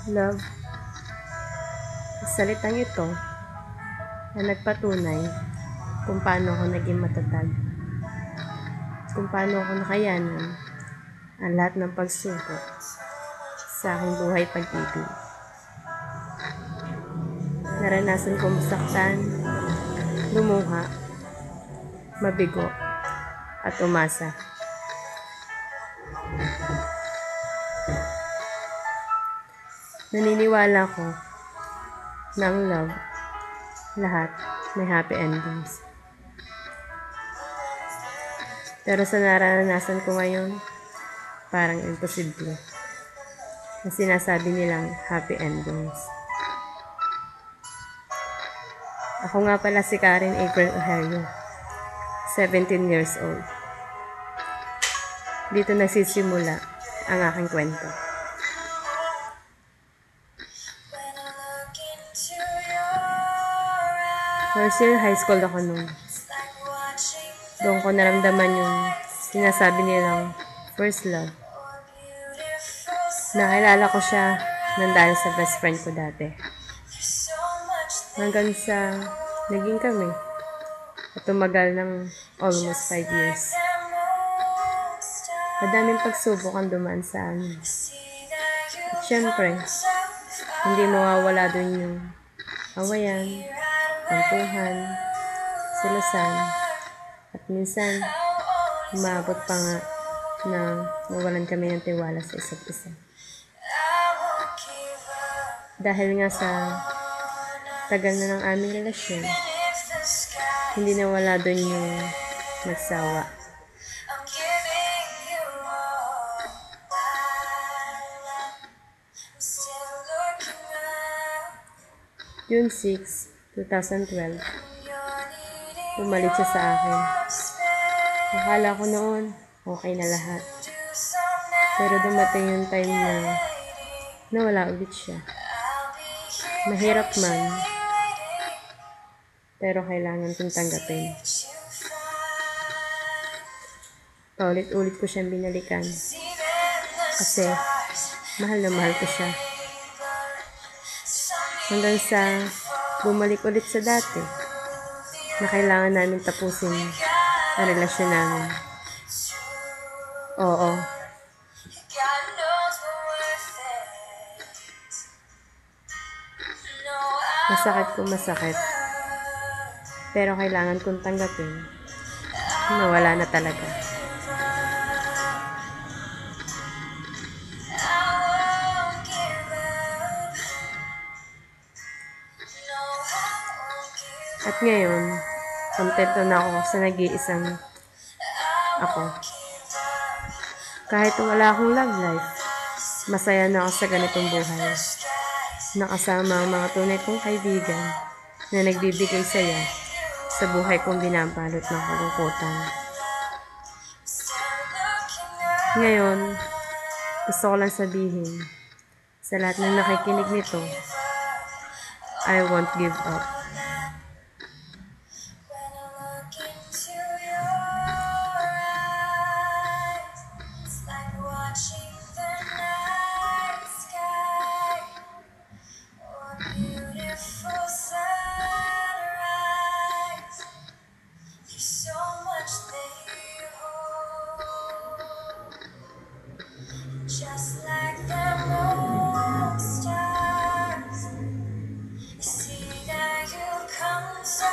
Love, salitang ito na nagpatunay kung paano ako naging matatag, kung paano ako nakayanan ang lahat ng pagsubok sa aking buhay pag-ibig. Naranasan kong masaktan, lumuha, mabigo, at umasa. Naniniwala ko na ang love, lahat may happy endings. Pero sa naranasan ko ngayon, parang imposible na sinasabi nilang happy endings. Ako nga pala si Karen April Ojerio, 17 years old. Dito nagsisimula ang aking kwento. First year high school ako noon. Doon ko naramdaman yung sinasabi nilang first love. Nakilala ko siya nang dahil sa best friend ko dati. Hanggang sa naging kami. At tumagal ng almost 5 years. Madaming pagsubok ang dumaan sa amin. At syempre, hindi mawawala dun yung awayan, tampuhan, silasan, at minsan, umabot pa nga na nawalan kami ng tiwala sa isa't isa. Dahil nga sa tagal na ng aming relasyon, hindi nawala dun yung nagsawa. June 6, 2012, bumalik siya sa akin. Akala ko noon, okay na lahat. Pero dumating yung time na nawala ulit siya. Mahirap man, pero kailangan kong tanggapin. Paulit-ulit ko siyang binalikan. Kasi, mahal na mahal ko siya. Hanggang sa bumalik ulit sa dati, na kailangan namin tapusin ang relasyon namin. Oo. Masakit kung masakit. Pero kailangan kong tanggapin na wala na talaga. At ngayon, kontento na ako sa nag-iisang ako. Kahit wala akong love life, masaya na ako sa ganitong buhay. Nakasama ang mga tunay kong kaibigan na nagbibigay saya sa buhay kong binabalot ng kalungkutan. Ngayon, gusto ko lang sabihin sa lahat ng nakikinig nito, I won't give up. Just like the moon stars, I see that you come so